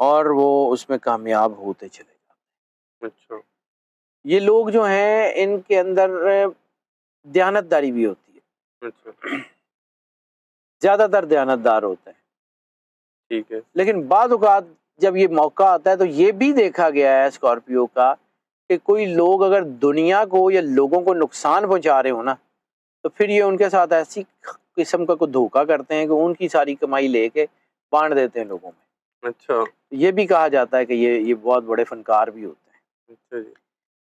اور وہ اس میں کامیاب ہوتے چلے جاتے اچھا ہیں۔ یہ لوگ جو ہیں ان کے اندر دیانتداری بھی ہوتی ہے، اچھا زیادہ تر دیانتدار ہوتے ہیں، ٹھیک ہے لیکن بعض اوقات جب یہ موقع آتا ہے تو یہ بھی دیکھا گیا ہے اسکارپیو کا کہ کوئی لوگ اگر دنیا کو یا لوگوں کو نقصان پہنچا رہے ہو نا تو پھر یہ ان کے ساتھ ایسی قسم کا کوئی دھوکہ کرتے ہیں کہ ان کی ساری کمائی لے کے بانٹ دیتے ہیں لوگوں میں۔ اچھا یہ بھی کہا جاتا ہے کہ یہ بہت بڑے فنکار بھی ہوتے ہیں۔ اچھا جی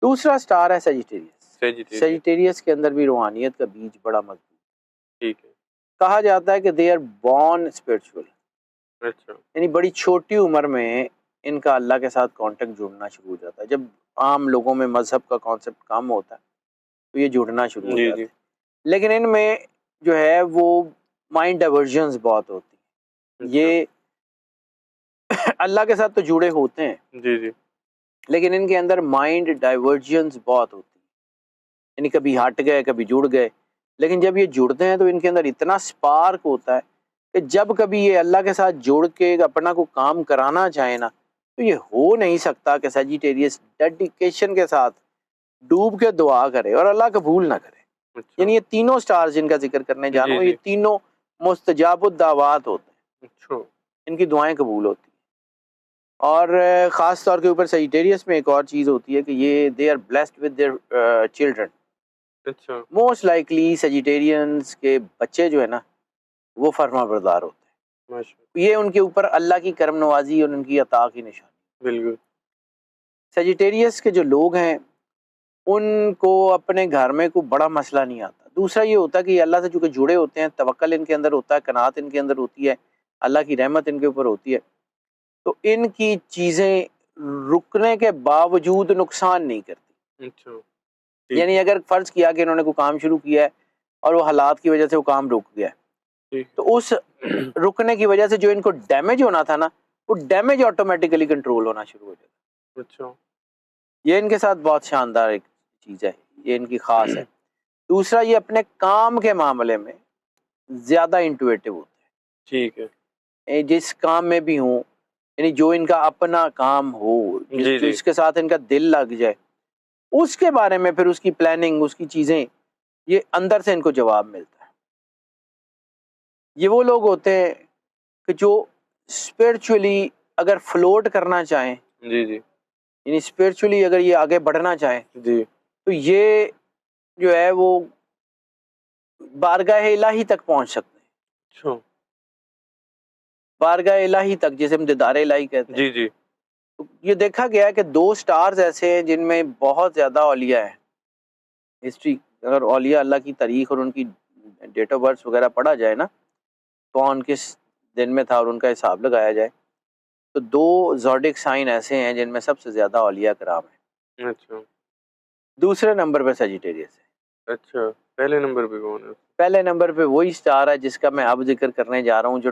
دوسرا سٹار ہے سیجیٹیریس۔ سیجیٹیریس سیجیٹیریس کے اندر بھی روحانیت کا بیج بڑا مضبوط ٹھیک ہے کہا جاتا ہے کہ دے آر بورن اسپرچول، اچھا یعنی بڑی چھوٹی عمر میں ان کا اللہ کے ساتھ کانٹیکٹ جڑنا شروع ہو جاتا ہے۔ جب عام لوگوں میں مذہب کا کانسیپٹ کم ہوتا ہے تو یہ جڑنا شروع ہو جی جاتا جی ہے، لیکن ان میں جو ہے وہ مائنڈ ڈائیورژنز بہت ہوتی ہیں۔ اچھا یہ اللہ کے ساتھ تو جڑے ہوتے ہیں جی جی لیکن ان کے اندر مائنڈ ڈائیورژنز بہت ہوتی ہیں، یعنی کبھی ہٹ گئے کبھی جڑ گئے، لیکن جب یہ جڑتے ہیں تو ان کے اندر اتنا سپارک ہوتا ہے کہ جب کبھی یہ اللہ کے ساتھ جڑ کے اپنا کو کام کرانا چاہے نا تو یہ ہو نہیں سکتا کہ سیجیٹیریس ڈیڈیکیشن کے ساتھ ڈوب کے دعا کرے اور اللہ قبول نہ کرے۔ اچھا یعنی یہ تینوں سٹارز جن کا ذکر کرنے جا رہا جی ہوں جی یہ تینوں مستجاب الدعوات ہوتے ہیں، اچھا ان کی دعائیں قبول ہوتی ہیں۔ اور خاص طور کے اوپر سیجیٹیریس میں ایک اور چیز ہوتی ہے کہ یہ they are blessed with their children. اچھا موسٹ لائکلی سیجیٹیرینز کے بچے جو ہے نا وہ فرما بردار ہوتے ہیں، ماشاء یہ ان کے اوپر اللہ کی کرم نوازی اور ان کی عطا کی نشانی۔ بالکل سیجیٹیریس کے جو لوگ ہیں ان کو اپنے گھر میں کوئی بڑا مسئلہ نہیں آتا۔ دوسرا یہ ہوتا ہے کہ یہ اللہ سے چونکہ جڑے ہوتے ہیں، توکل ان کے اندر ہوتا ہے، قناعت ان کے اندر ہوتی ہے، اللہ کی رحمت ان کے اوپر ہوتی ہے، تو ان کی چیزیں رکنے کے باوجود نقصان نہیں کرتی۔ اچھا ٹھیک یعنی اگر فرض کیا کہ انہوں نے کوئی کام شروع کیا ہے اور وہ حالات کی وجہ سے وہ کام رک گیا ہے ٹھیک تو اس رکنے کی وجہ سے جو ان کو ڈیمیج ہونا تھا نا وہ ڈیمیج آٹومیٹیکلی کنٹرول ہونا شروع ہو جاتا ہے۔ اچھا یہ ان کے ساتھ بہت شاندار ایک چیز ہے، یہ ان کی خاص ہے۔ دوسرا یہ اپنے کام کے معاملے میں زیادہ انٹویٹو ہوتے ٹھیک ہے ہیں، جس کام میں بھی ہوں، یعنی جو ان کا اپنا کام ہو جی جی جس کے ساتھ ان کا دل لگ جائے اس کے بارے میں پھر اس کی پلاننگ اس کی چیزیں یہ اندر سے ان کو جواب ملتا ہے۔ یہ وہ لوگ ہوتے ہیں کہ جو اسپرچولی اگر فلوٹ کرنا چاہیں، جی جی یعنی اسپرچولی اگر یہ آگے بڑھنا چاہیں جی تو یہ جو ہے وہ بارگاہ الہی تک پہنچ سکتے ہیں، اچھا بارگاہ الہی تک جسے ہم دیدار الہی کہتے ہیں۔ جی جی تو یہ دیکھا گیا ہے کہ 2 سٹارز ایسے ہیں جن میں بہت زیادہ اولیاء ہیں۔ ہسٹری اگر اولیاء اللہ کی تاریخ اور ان کی ڈیٹ آف برتھ وغیرہ پڑھا جائے نا کون کس دن میں تھا اور ان کا حساب لگایا جائے تو 2 زوڈک سائن ایسے ہیں جن میں سب سے زیادہ اولیاء کرام ہیں۔ اچھا دوسرے نمبر پہ سیجیٹیریس ہے، اچھا پہلے نمبر پہ کون ہے؟ پہلے نمبر پہ وہی سٹار ہے جس کا میں اب ذکر کرنے جا رہا ہوں جو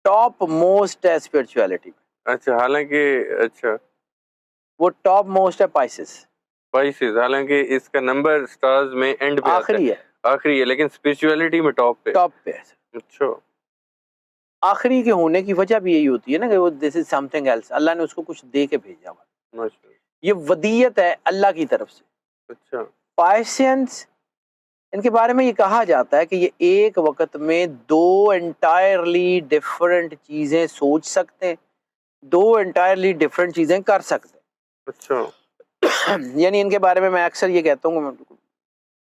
ٹاپ موسٹ ہے اسپرچویلٹی میں، اچھا حالانکہ اچھا وہ ٹاپ موسٹ ہے پائسس، اسپائسز، حالانکہ اس کا نمبر سٹارز میں اینڈ پہ آتا آخری ہے، ہے، آخری ہے، لیکن اسپرچویلٹی میں ٹاپ پہ۔ ٹاپ پہ ہے۔ اچھا آخری کے ہونے کی وجہ بھی یہی ہوتی ہے نا کہ وہ دس از سم تھنگ ایلس، اللہ نے اس کو کچھ دے کے بھیجا ہوا، ماشاء یہ ودیت ہے اللہ کی طرف سے۔ اچھا پائسینس ان کے بارے میں یہ کہا جاتا ہے کہ یہ ایک وقت میں 2 انٹائرلی ڈفرنٹ چیزیں سوچ سکتے ہیں، 2 انٹائرلی ڈفرنٹ چیزیں کر سکتے اچھا ہیں۔ یعنی ان کے بارے میں اکثر یہ کہتا ہوں،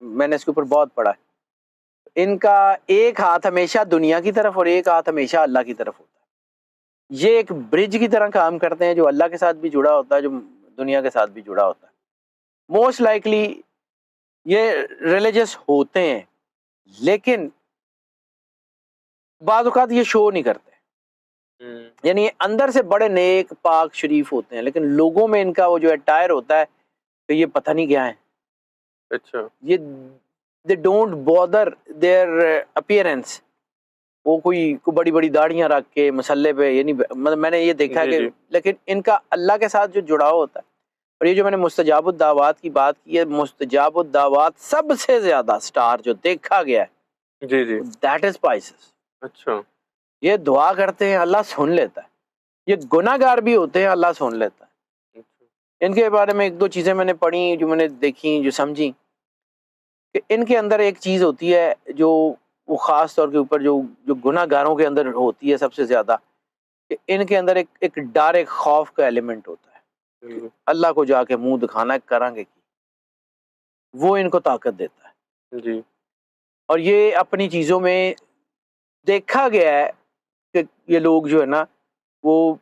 میں نے اس کے اوپر بہت پڑھا ہے، ان کا ایک ہاتھ ہمیشہ دنیا کی طرف اور ایک ہاتھ ہمیشہ اللہ کی طرف ہوتا ہے۔ یہ ایک برج کی طرح کام کرتے ہیں جو اللہ کے ساتھ بھی جڑا ہوتا ہے جو دنیا کے ساتھ بھی جڑا ہوتا ہے۔ موسٹ لائکلی یہ ریلیجس ہوتے ہیں لیکن بعض اوقات یہ شو نہیں کرتے، یعنی یہ اندر سے بڑے نیک پاک شریف ہوتے ہیں لیکن لوگوں میں ان کا وہ جو اٹائر ہوتا ہے کہ یہ پتہ نہیں کیا ہے، اچھا یہ they don't bother their appearance, وہ کوئی بڑی بڑی داڑیاں رکھ کے مسلح پہ، یعنی مطلب میں نے یہ دیکھا جی کہ جی لیکن ان کا اللہ کے ساتھ جو جڑاؤ ہوتا ہے، اور یہ جو میں نے مستجاب الدعوات کی بات کی ہے، مستجاب الدعوات سب سے زیادہ سٹار جو دیکھا گیا ہے جی جی دیٹ از پائسس۔ اچھا یہ دعا کرتے ہیں اللہ سن لیتا ہے، یہ گناہ گار بھی ہوتے ہیں, اللہ سن لیتا ہے. ان کے بارے میں ایک دو چیزیں میں نے پڑھی, جو میں نے دیکھی, جو سمجھی, کہ ان کے اندر ایک چیز ہوتی ہے جو وہ خاص طور کے اوپر جو گناہ گاروں کے اندر ہوتی ہے سب سے زیادہ, کہ ان کے اندر ایک ڈر, ایک خوف کا ایلیمنٹ ہوتا ہے. اللہ کو جا کے منہ دکھانا ہے, کریں گے, وہ ان کو طاقت دیتا ہے. جی. اور یہ اپنی چیزوں میں دیکھا گیا ہے کہ یہ لوگ جو ہے نا وہ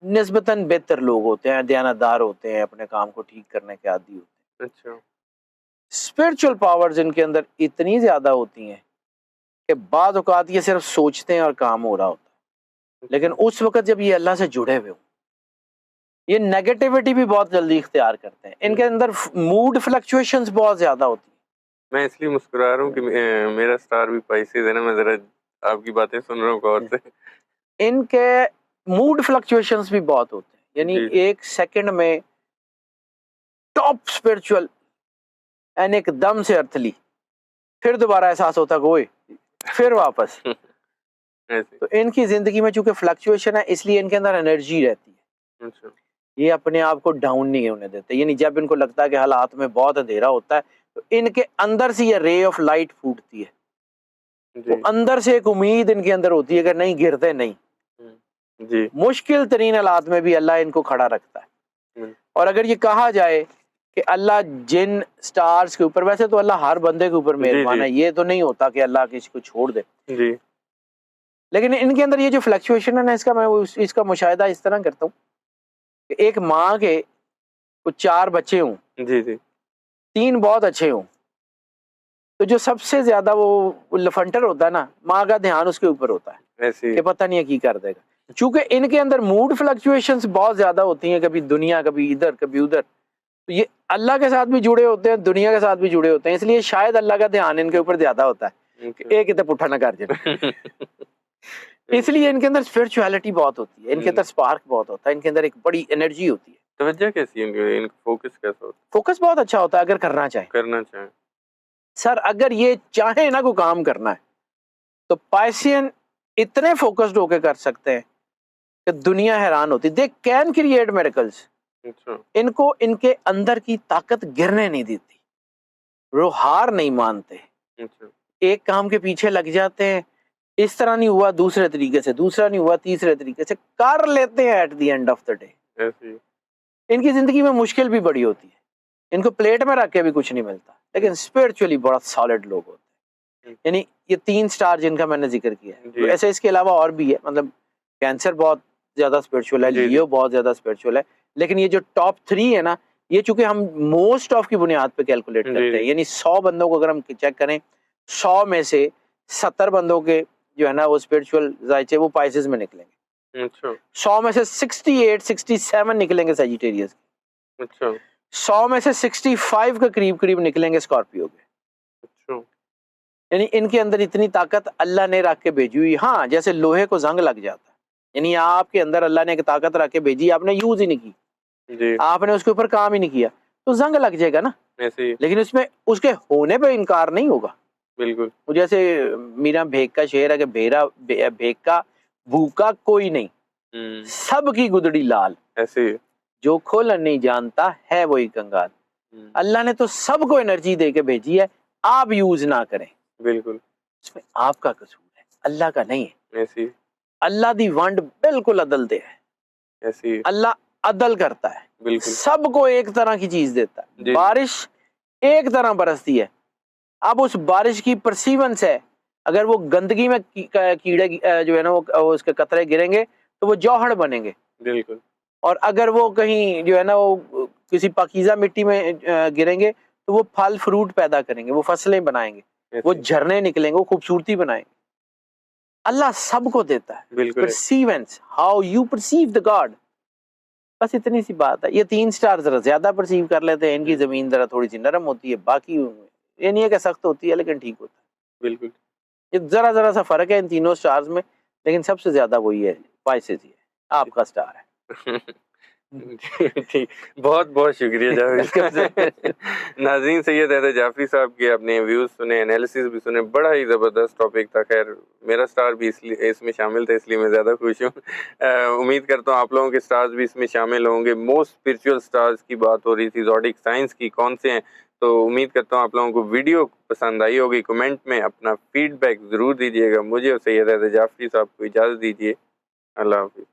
نسبتاً بہتر لوگ ہوتے ہیں, دیانتدار ہوتے ہیں, اپنے کام کو ٹھیک کرنے کے عادی ہوتے ہیں. اچھا. اسپرچل پاورز ان کے اندر اتنی زیادہ ہوتی ہیں کہ بعض اوقات یہ صرف سوچتے ہیں اور کام ہو رہا ہوتا ہے, لیکن اس وقت جب یہ اللہ سے جڑے ہوئے ہوں, یہ نیگیٹیوٹی بھی بہت جلدی اختیار کرتے ہیں. ان کے اندر موڈ فلکچویشنز بہت زیادہ ہوتی ہیں. میں اس لیے مسکرا رہا ہوں کہ میرا سٹار بھی پائسیز ہے نا, میں ذرا آپ کی باتیں سن رہا ہوں غور سے. ان کے موڈ فلکچویشنز بھی بہت ہوتے ہیں, یعنی جی. ایک سیکنڈ میں ٹاپ اسپرچل اینڈ ایک دم سے ارتھلی, پھر دوبارہ احساس ہوتا کہ اوئے, پھر واپس. ایسے. تو ان کی زندگی میں چونکہ فلکچویشن ہے, اس لیے ان کے اندر انرجی رہتی ہے. اچھا. یہ اپنے آپ کو ڈاؤن نہیں ہونے دیتے, یعنی جب ان کو لگتا ہے کہ حالات میں بہت اندھیرا ہوتا ہے تو ان کے اندر سے یہ رے آف لائٹ پھوٹتی ہے. وہ جی. اندر سے ایک امید ان کے اندر ہوتی ہے کہ نہیں گرتے نہیں. جی. مشکل ترین حالات میں بھی اللہ ان کو کھڑا رکھتا ہے. اور اگر یہ کہا جائے کہ اللہ جن سٹارز کے اوپر, ویسے تو اللہ ہر بندے کے اوپر مہربان ہے, یہ تو نہیں ہوتا کہ اللہ کسی کو چھوڑ دے, جی. لیکن ان کے اندر یہ جو فلکچویشن ہے نا, میں اس کا مشاہدہ اس طرح کرتا ہوں کہ ایک ماں کے کچھ 4 بچے ہوں, جی. جی. 3 بہت اچھے ہوں, تو جو سب سے زیادہ وہ لفنٹر ہوتا ہے نا, ماں کا دھیان اس کے اوپر ہوتا ہے ایسے. کہ پتہ نہیں ہے کی کر دے گا. چونکہ ان کے اندر موڈ فلکچویشنز بہت زیادہ ہوتی ہیں, کبھی دنیا, کبھی ادھر, کبھی ادھر, تو یہ اللہ کے ساتھ بھی جڑے ہوتے ہیں, دنیا کے ساتھ بھی جڑے ہوتے ہیں, اس لیے شاید اللہ کا دھیان ان کے اوپر زیادہ ہوتا ہے کہ ایک ادھر پٹھا نہ کر جائے. اس لیے ان کے اندر اسپرچویلٹی بہت ہوتی ہے, ان کے اندر سپارک بہت ہوتا ہے, ان کے اندر ایک بڑی انرجی ہوتی ہے. توجہ کیسی ہے ان کا, فوکس کیسا ہوتا ہے؟ فوکس بہت اچھا ہوتا ہے اگر کرنا چاہیں. سر اگر یہ چاہیں نا کوئی کام کرنا ہے تو پائسین اتنے فوکسڈ ہو کے کر سکتے ہیں کہ دنیا حیران ہوتی. They can create miracles. ان کو ان کے اندر کی طاقت گرنے نہیں دیتی, وہ ہار نہیں مانتے, ایک کام کے پیچھے لگ جاتے ہیں, اس طرح نہیں ہوا دوسرے طریقے سے, دوسرا نہیں ہوا تیسرے طریقے سے, کر لیتے ہیں at the end of the day. ان کی زندگی میں مشکل بھی بڑی ہوتی ہے, ان کو پلیٹ میں رکھ کے بھی کچھ نہیں ملتا, لیکن اسپرچولی بڑا سالڈ لوگ ہوتے ہیں. یعنی یہ 3 سٹار جن کا میں نے ذکر کیا ہے, ایسے اس کے علاوہ اور بھی ہے, مطلب کینسر بہت زیادہ اسپرچول ہے, لیو بہت زیادہ اسپرچول ہے, لیکن یہ جو ٹاپ 3 ہے نا, یہ چونکہ ہم موسٹ آف کی بنیاد پہ کیلکولیٹ کرتے ہیں, یعنی 100 بندوں کو اگر ہم چیک کریں, 100 میں سے 70 بندوں کے جو ہے نا وہ اسپرچول ذائچے وہ پائسز میں نکلیں گے, 100 میں سے 68 67 نکلیں گے سیجیٹیریس کے, 100 میں سے 65 کے قریب نکلیں گے اسکارپیو کے. یعنی ان کے اندر اتنی طاقت اللہ نے رکھ کے بھیجی ہوئی. ہاں جیسے لوہے کو زنگ لگ جاتا ہے, یعنی آپ کے اندر اللہ نے ایک طاقت رکھ کے بھیجی, آپ نے یوز ہی نہیں کی, آپ نے اس کے اوپر کام ہی نہیں کیا, تو زنگ لگ جائے گا نا, لیکن اس میں اس کے ہونے پہ انکار نہیں ہوگا. بالکل. جیسے میرا بھیک کا شعر ہے کہ بھیک کا بھوکا کوئی نہیں, سب کی گدڑی لال, ایسے جو کھولنا نہیں جانتا ہے وہی کنگال. اللہ نے تو سب کو انرجی دے کے بھیجی ہے, آپ یوز نہ کریں, بالکل اس میں آپ کا قصور ہے, اللہ کا نہیں ہے. ایسی اللہ دی ونڈ بالکل عدل دے ہے, ایسی اللہ عدل کرتا ہے, بالکل سب کو ایک طرح کی چیز دیتا ہے. بارش ایک طرح برستی ہے, اب اس بارش کی پرسیونس ہے, اگر وہ گندگی میں کیڑے جو ہے نا وہ اس کے قطرے گریں گے تو وہ جوہر بنیں گے, بالکل, اور اگر وہ کہیں جو ہے نا وہ کسی پاکیزہ مٹی میں گریں گے تو وہ پھل فروٹ پیدا کریں گے, وہ فصلیں بنائیں گے, وہ جھرنے نکلیں گے, وہ خوبصورتی بنائیں گے. اللہ سب کو دیتا ہے, بالکل, پرسیونس how you perceive the God, بس اتنی سی بات ہے. یہ 3 سٹار ذرا زیادہ پرسیو کر لیتے ہیں, ان کی زمین ذرا تھوڑی سی نرم ہوتی ہے, باقی یہ نہیں ہے کہ سخت ہوتی ہے لیکن ٹھیک ہوتا ہے. بالکل, یہ ذرا سا فرق ہے ان تینوں سٹارز میں, لیکن سب سے زیادہ وہی ہے پائسز ہی ہے, آپ کا سٹار ہے. ٹھیک، بہت بہت شکریہ جاوید. ناظرین، سید حیدر جعفری صاحب کے اپنے ویوز سنے، انالیسز بھی سنے، بڑا ہی زبردست ٹاپک تھا. خیر میرا سٹار بھی اس میں شامل تھا، اس لیے میں زیادہ خوش ہوں. امید کرتا ہوں آپ لوگوں کے سٹارز بھی اس میں شامل ہوں گے. موسٹ اسپرچول سٹارز کی بات ہو رہی تھی، زوڈک سائنس کی کون سے ہیں، تو امید کرتا ہوں آپ لوگوں کو ویڈیو پسند آئی ہوگی. کمنٹ میں اپنا فیڈ بیک ضرور دیجیے گا. مجھے اور سید حیدر جعفری صاحب کو اجازت دیجیے. اللہ حافظ.